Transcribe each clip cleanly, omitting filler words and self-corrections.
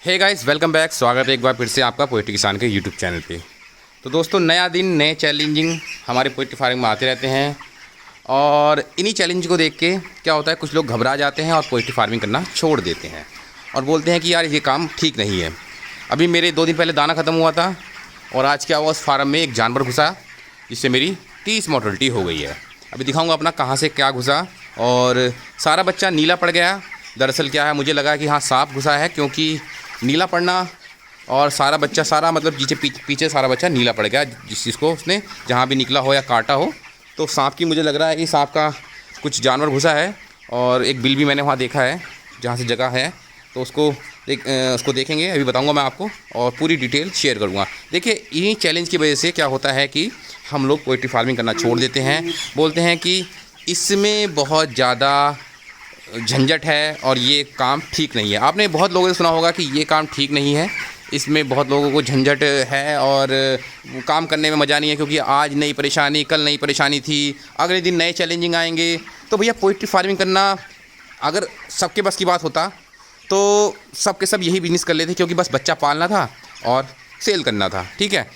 Hey guys, welcome back. स्वागत है एक बार फिर से आपका पोएट्री किसान के यूट्यूब चैनल पे। तो दोस्तों, नया दिन नए चैलेंजिंग हमारे पोएट्री फार्मिंग में आते रहते हैं और इन्हीं चैलेंज को देख के क्या होता है, कुछ लोग घबरा जाते हैं और पोएट्री फार्मिंग करना छोड़ देते हैं और बोलते हैं कि यार ये काम ठीक नहीं है। अभी मेरे 2 दिन पहले दाना ख़त्म हुआ था और आज क्या हुआ, उस फार्म में एक जानवर घुसा जिससे मेरी 30 मोर्टलिटी हो गई है। अभी दिखाऊँगा अपना कहाँ से क्या घुसा। और सारा बच्चा नीला पड़ गया। दरअसल क्या है, मुझे लगा कि हाँ सांप घुसा है, क्योंकि नीला पड़ना और सारा बच्चा मतलब पीछे सारा बच्चा नीला पड़ गया, जिस चीज़ को उसने जहाँ भी निकला हो या काटा हो। तो सांप की मुझे लग रहा है कि सांप का कुछ जानवर घुसा है। और एक बिल भी मैंने वहाँ देखा है जहाँ से जगह है, तो उसको देखेंगे। अभी बताऊँगा मैं आपको और पूरी डिटेल शेयर करूँगा। देखिए, इन्हीं चैलेंज की वजह से क्या होता है कि हम लोग पोएट्री फार्मिंग करना छोड़ देते हैं। बोलते हैं कि इसमें बहुत ज़्यादा झंझट है और ये काम ठीक नहीं है। आपने बहुत लोगों से सुना होगा कि ये काम ठीक नहीं है, इसमें बहुत लोगों को झंझट है और काम करने में मज़ा नहीं है, क्योंकि आज नई परेशानी, कल नई परेशानी थी, अगले दिन नए चैलेंजिंग आएंगे। तो भैया, पोएट्री फार्मिंग करना अगर सबके बस की बात होता तो सब के सब यही बिज़नेस कर लेते, क्योंकि बस बच्चा पालना था और सेल करना था। ठीक है,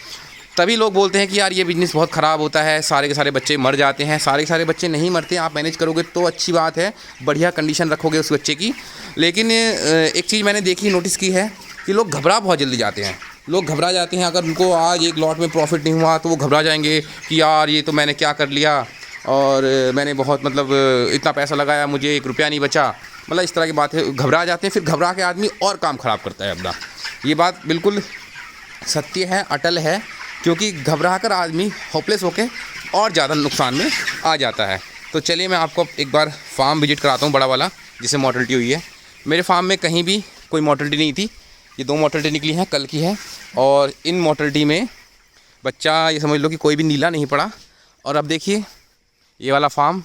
तभी लोग बोलते हैं कि यार ये बिज़नेस बहुत ख़राब होता है, सारे के सारे बच्चे मर जाते हैं। सारे के सारे बच्चे नहीं मरते, आप मैनेज करोगे तो अच्छी बात है, बढ़िया कंडीशन रखोगे उस बच्चे की। लेकिन एक चीज़ मैंने देखी, नोटिस की है कि लोग घबरा बहुत जल्दी जाते हैं। लोग घबरा जाते हैं, अगर उनको आज एक लॉट में प्रॉफिट नहीं हुआ तो वो घबरा जाएंगे कि यार ये तो मैंने क्या कर लिया और मैंने बहुत इतना पैसा लगाया, मुझे 1 रुपया नहीं बचा। इस तरह की बातें, घबरा जाते हैं। फिर घबरा के आदमी और काम ख़राब करता है अपना। ये बात बिल्कुल सत्य है, अटल है, क्योंकि घबरा कर आदमी होपलेस होके और ज़्यादा नुकसान में आ जाता है। तो चलिए मैं आपको एक बार फार्म विजिट कराता हूँ, बड़ा वाला जिसे मोर्टलिटी हुई है। मेरे फार्म में कहीं भी कोई मोर्टलिटी नहीं थी। ये 2 मोर्टलिटी निकली हैं, कल की है। और इन मोर्टलिटी में बच्चा, ये समझ लो कि कोई भी नीला नहीं पड़ा। और अब देखिए, ये वाला फार्म,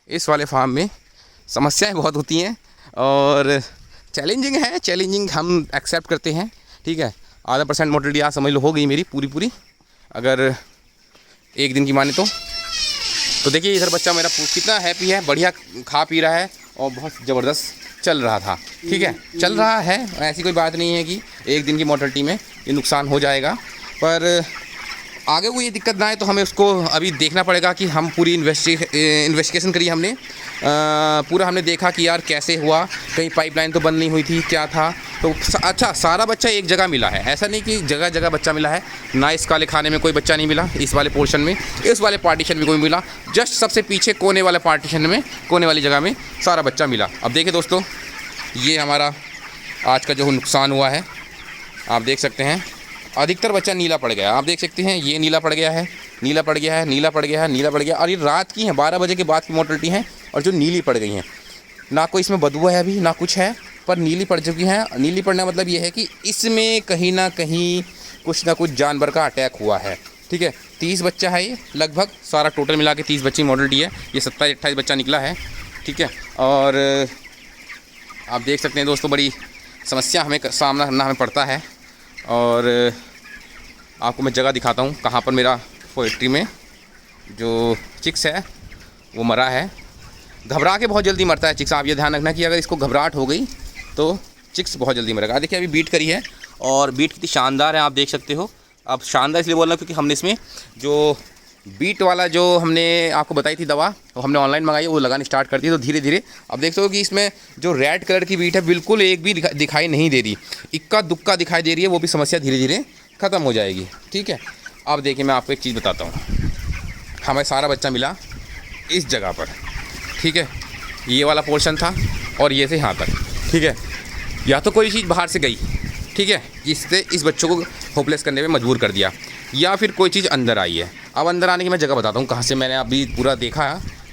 इस वाले फार्म में समस्याएँ बहुत होती हैं और चैलेंजिंग है। चैलेंजिंग हम एक्सेप्ट करते हैं। ठीक है, आधा % मोर्टलिटी आज समझ लो हो गई मेरी पूरी, अगर एक दिन की माने तो देखिए इधर बच्चा मेरा कितना हैप्पी है, बढ़िया खा पी रहा है और बहुत ज़बरदस्त चल रहा था। ठीक है, चल रहा है, ऐसी कोई बात नहीं है कि एक दिन की मोर्टलिटी में ये नुकसान हो जाएगा। पर आगे को ये दिक्कत ना आए तो हमें उसको अभी देखना पड़ेगा कि हम पूरी इन्वेस्टिगेशन करी हमने। पूरा हमने देखा कि यार कैसे हुआ, कहीं पाइपलाइन तो बंद नहीं हुई थी, क्या था। तो अच्छा, सारा बच्चा एक जगह मिला है, ऐसा नहीं कि जगह जगह बच्चा मिला है ना। इस काले खाने में कोई बच्चा नहीं मिला, इस वाले पोर्शन में, इस वाले पार्टीशन में कोई मिला। जस्ट सबसे पीछे कोने वाले पार्टीशन में, कोने वाली जगह में सारा बच्चा मिला। अब देखिए दोस्तों, ये हमारा आज का जो नुकसान हुआ है, आप देख सकते हैं। अधिकतर बच्चा नीला पड़ गया, आप देख सकते हैं। ये नीला पड़ गया है, नीला पड़ गया है, नीला पड़ गया है, नीला पड़ गया। और ये रात की है, 12 बजे के बाद की मोर्टलिटी है और जो नीली पड़ गई हैं, ना कोई इसमें बदबू है अभी, ना कुछ है, पर नीली पड़ चुकी हैं। नीली पड़ने का मतलब ये है कि इसमें कहीं ना कहीं कुछ ना कुछ जानवर का अटैक हुआ है। ठीक है, 30 बच्चा है ये लगभग, सारा टोटल मिला के 30 बच्ची मोर्टलिटी है। ये 27-28 बच्चा निकला है। ठीक है, और आप देख सकते हैं दोस्तों, बड़ी समस्या हमें सामना करना हमें पड़ता है। और आपको मैं जगह दिखाता हूँ कहाँ पर मेरा पोएट्री में जो चिक्स है वो मरा है। घबरा के बहुत जल्दी मरता है चिक्स। आप ये ध्यान रखना कि अगर इसको घबराहट हो गई तो चिक्स बहुत जल्दी मरेगा। देखिए, अभी बीट करी है और बीट कितनी शानदार है, आप देख सकते हो। अब शानदार इसलिए बोल रहा हूँ क्योंकि हमने इसमें जो बीट वाला जो हमने आपको बताई थी दवा, वो हमने ऑनलाइन मंगाई, वो लगानी स्टार्ट कर दी। तो धीरे धीरे अब देख सकते हो कि इसमें जो रेड कलर की बीट है बिल्कुल एक भी दिखाई नहीं दे रही, इक्का दुक्का दिखाई दे रही है। वो भी समस्या धीरे धीरे ख़त्म हो जाएगी। ठीक है, अब देखिए मैं आपको एक चीज़ बताता हूँ। हमें सारा बच्चा मिला इस जगह पर। ठीक है, ये वाला पोर्शन था और ये से यहाँ तक। ठीक है, या तो कोई चीज़ बाहर से गई, ठीक है, जिससे इस बच्चों को होपलेस करने में मजबूर कर दिया, या फिर कोई चीज़ अंदर आई है। अब अंदर आने की मैं जगह बताता हूँ कहाँ से। मैंने अभी पूरा देखा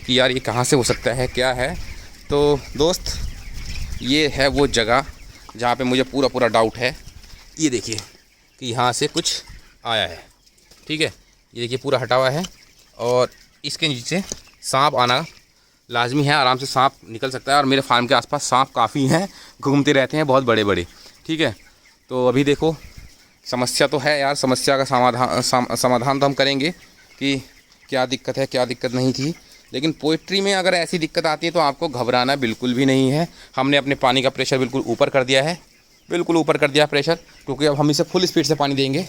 कि यार ये कहाँ से हो सकता है, क्या है। तो दोस्त, ये है वो जगह जहाँ पे मुझे पूरा डाउट है। ये देखिए कि यहाँ से कुछ आया है। ठीक है, ये देखिए पूरा हटा हुआ है और इसके नीचे सांप आना लाजमी है। आराम से सांप निकल सकता है और मेरे फार्म के आसपास सांप काफ़ी हैं, घूमते रहते हैं, बहुत बड़े बड़े। ठीक है, तो अभी देखो समस्या तो है यार, समस्या का समाधान तो हम करेंगे कि क्या दिक्कत है, क्या दिक्कत नहीं थी। लेकिन पोएट्री में अगर ऐसी दिक्कत आती है तो आपको घबराना बिल्कुल भी नहीं है। हमने अपने पानी का प्रेशर बिल्कुल ऊपर कर दिया है। बिल्कुल ऊपर कर दिया प्रेशर, क्योंकि अब हम इसे फुल स्पीड से पानी देंगे,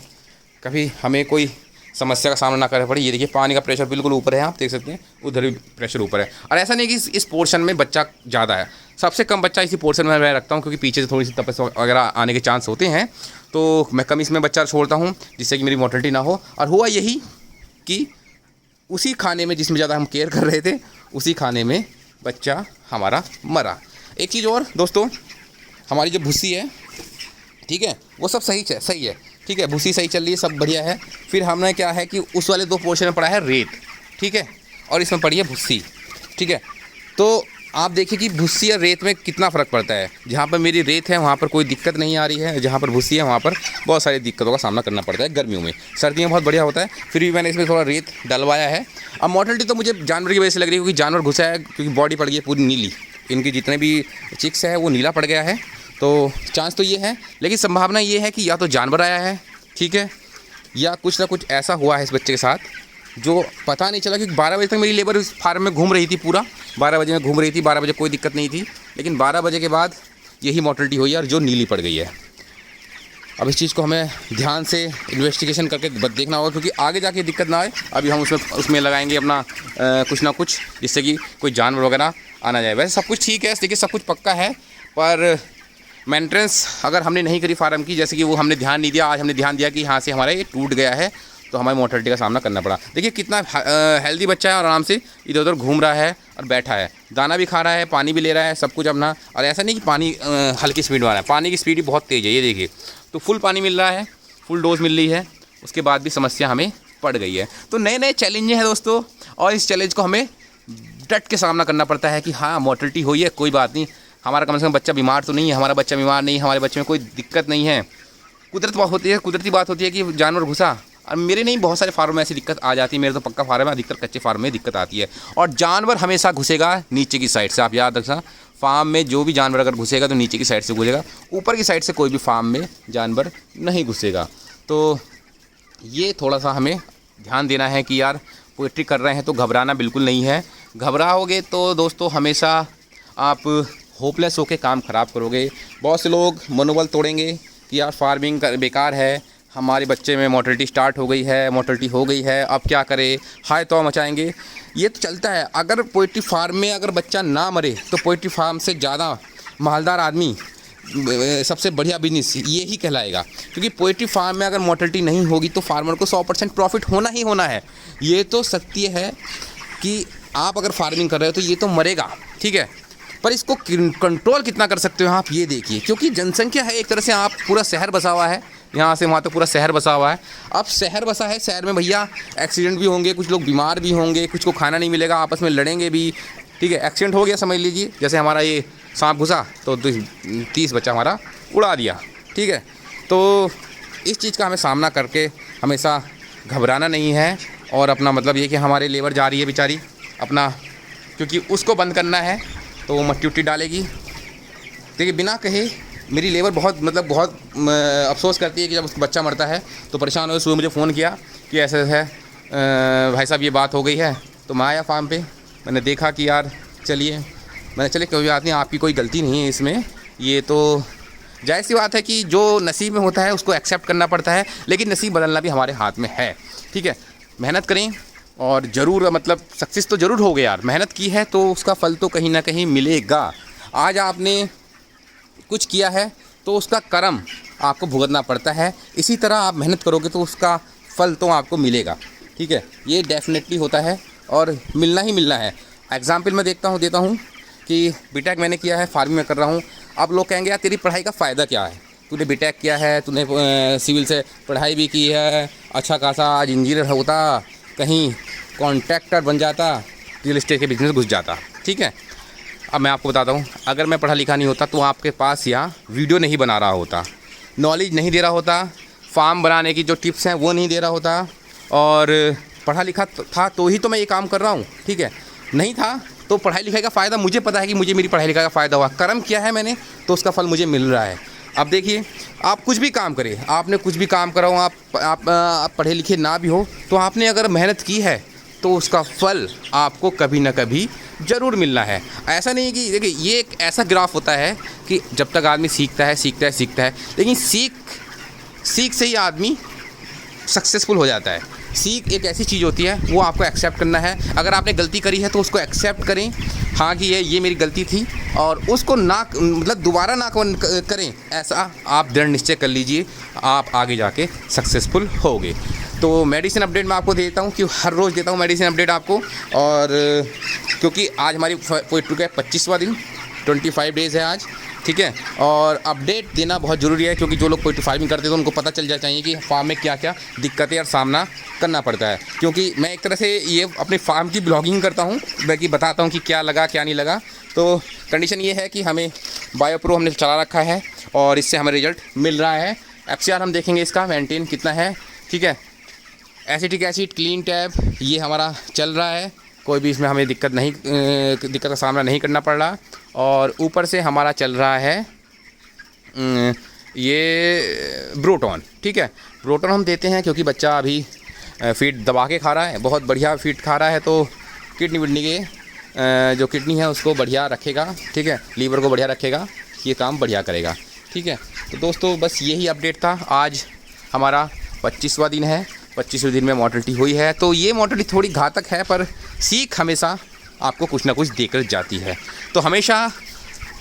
कभी हमें कोई समस्या का सामना ना करना पड़े। ये देखिए पानी का प्रेशर बिल्कुल ऊपर है, आप देख सकते हैं, उधर भी प्रेशर ऊपर है। और ऐसा नहीं कि इस पोर्शन में बच्चा ज़्यादा है, सबसे कम बच्चा इसी पोर्शन में मैं रखता हूँ, क्योंकि पीछे से थोड़ी सी तपस वगैरह आने के चांस होते हैं, तो मैं कम इसमें बच्चा छोड़ता हूँ, जिससे कि मेरी मोर्टेलिटी ना हो। और हुआ यही कि उसी खाने में जिसमें ज़्यादा हम केयर कर रहे थे, उसी खाने में बच्चा हमारा मरा। एक चीज़ और दोस्तों, हमारी जो भूसी है, ठीक है, वो सब सही है, ठीक है, भूसी सही चल रही है, सब बढ़िया है। फिर हमने क्या है कि उस वाले 2 पोर्शन में पड़ा है रेत, ठीक है, और इसमें पड़ी है भूसी, ठीक है। तो आप देखिए कि भूसी और रेत में कितना फ़र्क पड़ता है। जहाँ पर मेरी रेत है वहाँ पर कोई दिक्कत नहीं आ रही है, जहाँ पर भूसी है वहाँ पर बहुत सारी दिक्कतों का सामना करना पड़ता है गर्मियों में। सर्दियों में बहुत बढ़िया होता है, फिर भी मैंने इसमें थोड़ा रेत डलवाया है। अब मोर्टेलिटी तो मुझे जानवर की वजह से लग रही है, क्योंकि जानवर घुसा है, क्योंकि बॉडी पड़ गई है पूरी नीली, इनकी जितने भी चिक्स है वो नीला पड़ गया है, तो चांस तो ये है। लेकिन संभावना ये है कि या तो जानवर आया है, ठीक है, या कुछ ना कुछ ऐसा हुआ है इस बच्चे के साथ जो पता नहीं चला। क्योंकि 12 बजे तक मेरी लेबर इस फार्म में घूम रही थी, पूरा 12 बजे में घूम रही थी, 12 बजे कोई दिक्कत नहीं थी, लेकिन 12 बजे के बाद यही मोर्टेलिटी हुई है और जो नीली पड़ गई है। अब इस चीज़ को हमें ध्यान से इन्वेस्टिगेशन करके देखना होगा, क्योंकि आगे जाके दिक्कत ना आए। अभी हम उसमें लगाएंगे अपना कुछ ना कुछ, जिससे कि कोई जानवर वगैरह आना जाए। वैसे सब कुछ ठीक है, देखिए सब कुछ पक्का है, पर मेंटेनेंस अगर हमने नहीं करी फार्म की, जैसे कि वो हमने ध्यान नहीं दिया, आज हमने ध्यान दिया कि यहाँ से हमारा ये टूट गया है, तो हमारी मोर्टेलिटी का सामना करना पड़ा। देखिए कितना हेल्दी बच्चा है और आराम से इधर उधर घूम रहा है और बैठा है, दाना भी खा रहा है, पानी भी ले रहा है, सब कुछ अपना। और ऐसा नहीं कि पानी हल्की स्पीड में आ रहा है, पानी की स्पीड भी बहुत तेज़ है, ये देखिए, तो फुल पानी मिल रहा है, फुल डोज मिल रही है, उसके बाद भी समस्या हमें पड़ गई है। तो नए नए चैलेंज हैं दोस्तों, और इस चैलेंज को हमें डट के सामना करना पड़ता है कि हाँ मोर्टेलिटी हुई है, कोई बात नहीं, हमारा कम से कम बच्चा बीमार तो नहीं है, हमारा बच्चा बीमार नहीं है, हमारे बच्चे में कोई दिक्कत नहीं है। कुदरती बात होती है कि जानवर घुसा, और मेरे नहीं बहुत सारे फार्म में ऐसी दिक्कत आ जाती है, मेरे तो पक्का फार्म है, अधिकतर कच्चे फार्म में दिक्कत आती है। और जानवर हमेशा घुसेगा नीचे की साइड से, आप याद रखना, फार्म में जो भी जानवर अगर घुसेगा तो नीचे की साइड से घुसेगा, ऊपर की साइड से कोई भी फार्म में जानवर नहीं घुसेगा। तो ये थोड़ा सा हमें ध्यान देना है कि यार पोल्ट्री कर रहे हैं तो घबराना बिल्कुल नहीं है। घबराओगे तो दोस्तों हमेशा आप होपलेस होकर काम ख़राब करोगे। बहुत से लोग मनोबल तोड़ेंगे कि यार फार्मिंग बेकार है, हमारे बच्चे में मोर्टेलिटी स्टार्ट हो गई है, मोर्टेलिटी हो गई है, अब क्या करें, हाय तो मचाएंगे। ये तो चलता है। अगर पोल्ट्री फार्म में अगर बच्चा ना मरे तो पोल्ट्री फार्म से ज़्यादा मालदार आदमी, सबसे बढ़िया बिजनेस ये ही कहलाएगा। क्योंकि पोल्ट्री फार्म में अगर मोर्टेलिटी नहीं होगी तो फार्मर को 100% प्रॉफिट होना ही होना है। ये तो सत्य है कि आप अगर फार्मिंग कर रहे हो तो ये तो मरेगा, ठीक है, पर इसको कंट्रोल कितना कर सकते हो आप ये देखिए। क्योंकि जनसंख्या है एक तरह से, आप पूरा शहर बसा हुआ है, यहाँ से वहाँ तक पूरा शहर बसा हुआ है। अब शहर बसा है, शहर में भैया एक्सीडेंट भी होंगे, कुछ लोग बीमार भी होंगे, कुछ को खाना नहीं मिलेगा, आपस में लड़ेंगे भी, ठीक है। एक्सीडेंट हो गया समझ लीजिए, जैसे हमारा ये सांप घुसा तो 30 बच्चा हमारा उड़ा दिया, ठीक है। तो इस चीज़ का हमें सामना करके हमेशा घबराना नहीं है। और अपना मतलब ये कि हमारे लेबर जा रही है बेचारी अपना, क्योंकि उसको बंद करना है तो वो मट्टी उट्टी डालेगी। देखिए बिना कहे मेरी लेबर बहुत अफसोस करती है कि जब उसका बच्चा मरता है तो परेशान हो। सुबह मुझे फ़ोन किया कि ऐसे है भाई साहब ये बात हो गई है, तो मैं आया फार्म पे, मैंने देखा कि यार चलिए, मैंने चले कोई बात नहीं, आपकी कोई गलती नहीं है इसमें, ये तो जाहिर सी बात है कि जो नसीब में होता है उसको एक्सेप्ट करना पड़ता है, लेकिन नसीब बदलना भी हमारे हाथ में है, ठीक है। मेहनत करें और ज़रूर मतलब सक्सेस तो ज़रूर हो गया यार, मेहनत की है तो उसका फल तो कहीं ना कहीं मिलेगा। आज आपने कुछ किया है तो उसका कर्म आपको भुगतना पड़ता है, इसी तरह आप मेहनत करोगे तो उसका फल तो आपको मिलेगा, ठीक है। ये डेफिनेटली होता है और मिलना ही मिलना है। एग्जाम्पल मैं देता हूँ कि बीटेक मैंने किया है, फार्मिंग में कर रहा हूँ। अब लोग कहेंगे यार तेरी पढ़ाई का फ़ायदा क्या है, तूने बीटेक किया है, तूने सिविल से पढ़ाई भी की है, अच्छा खासा आज इंजीनियर होता, कहीं कॉन्ट्रैक्टर बन जाता, रियल एस्टेट के बिजनेस घुस जाता, ठीक है। अब मैं आपको बताता हूँ, अगर मैं पढ़ा लिखा नहीं होता तो आपके पास यहाँ वीडियो नहीं बना रहा होता, नॉलेज नहीं दे रहा होता, फार्म बनाने की जो टिप्स हैं वो नहीं दे रहा होता, और पढ़ा लिखा था तो ही तो मैं ये काम कर रहा हूँ, ठीक है। नहीं था तो पढ़ाई लिखाई का फ़ायदा मुझे पता है कि मुझे मेरी पढ़ाई लिखाई का फ़ायदा हुआ, कर्म किया है मैंने तो उसका फल मुझे मिल रहा है। अब देखिए आप कुछ भी काम करें, आपने कुछ भी काम करा हो, आप पढ़े लिखे ना भी हो, तो आपने अगर मेहनत की है तो उसका फल आपको कभी ना कभी ज़रूर मिलना है। ऐसा नहीं कि देखिए ये एक एक ऐसा ग्राफ होता है कि जब तक आदमी सीखता है, लेकिन सीख से ही आदमी सक्सेसफुल हो जाता है। सीख एक ऐसी चीज़ होती है, वो आपको एक्सेप्ट करना है। अगर आपने गलती करी है तो उसको एक्सेप्ट करें, हाँ कि ये मेरी गलती थी, और उसको दोबारा ना करें। ऐसा आप दृढ़ निश्चय कर लीजिए, आप आगे जाके सक्सेसफुल होगे। तो मेडिसिन अपडेट मैं आपको देता हूँ, कि हर रोज़ देता हूँ मेडिसिन अपडेट आपको। और क्योंकि आज हमारी पोएट्री का 25वां दिन, 25 डेज़ है आज, ठीक है। और अपडेट देना बहुत ज़रूरी है, क्योंकि जो लोग पोएट्री फार्मिंग करते हैं तो उनको पता चल जाना चाहिए कि फार्म में क्या क्या दिक्कतें और सामना करना पड़ता है। क्योंकि मैं एक तरह से ये अपने फार्म की ब्लॉगिंग करता हूँ, बाकी बताता हूँ कि क्या लगा क्या नहीं लगा। तो कंडीशन ये है कि हमें बायोप्रो हमने चला रखा है और इससे हमें रिजल्ट मिल रहा है। FCR हम देखेंगे इसका मेंटेन कितना है, ठीक है। एसिटिक एसिड, क्लीन टैब, ये हमारा चल रहा है, कोई भी इसमें हमें दिक्कत का सामना नहीं करना पड़ रहा। और ऊपर से हमारा चल रहा है ये ब्रोटॉन, ठीक है। ब्रोटॉन हम देते हैं क्योंकि बच्चा अभी फीड दबा के खा रहा है, बहुत बढ़िया फीड खा रहा है, तो किडनी के जो किडनी है उसको बढ़िया रखेगा, ठीक है, लीवर को बढ़िया रखेगा, ये काम बढ़िया करेगा, ठीक है। तो दोस्तों बस यही अपडेट था। आज हमारा 25वां दिन है, 25वें दिन में मोर्टेलिटी हुई है। तो ये मोर्टेलिटी थोड़ी घातक है, पर सीख हमेशा आपको कुछ ना कुछ देकर जाती है। तो हमेशा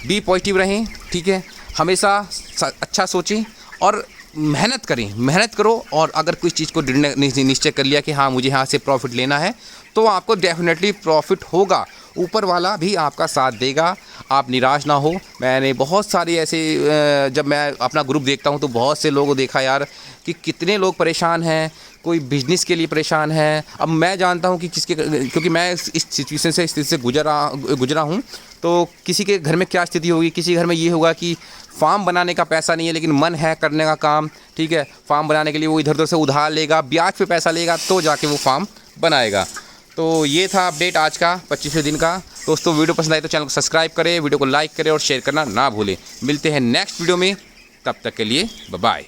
बी पॉजिटिव रहें, ठीक है, हमेशा अच्छा सोचें और मेहनत करें, मेहनत करो। और अगर कोई चीज़ को निश्चय कर लिया कि हाँ मुझे यहाँ से प्रॉफिट लेना है, तो आपको डेफिनेटली प्रॉफिट होगा, ऊपर वाला भी आपका साथ देगा, आप निराश ना हो। मैंने बहुत सारे ऐसे जब मैं अपना ग्रुप देखता हूँ तो बहुत से लोगों को देखा यार कि कितने लोग परेशान हैं, कोई बिजनेस के लिए परेशान है। अब मैं जानता हूँ कि क्योंकि मैं इस सिचुएशन से, स्थिति से गुजरा हूँ, तो किसी के घर में क्या स्थिति होगी, किसी घर में ये होगा कि फार्म बनाने का पैसा नहीं है लेकिन मन है करने का काम, ठीक है। फार्म बनाने के लिए वो इधर उधर से उधार लेगा, ब्याज पे पैसा लेगा, तो जाके वो फार्म बनाएगा। तो ये था अपडेट आज का 25वें दिन का। दोस्तों वीडियो पसंद आए तो चैनल को सब्सक्राइब करें, वीडियो को लाइक करें और शेयर करना ना भूलें। मिलते हैं नेक्स्ट वीडियो में, तब तक के लिए बाय बाय।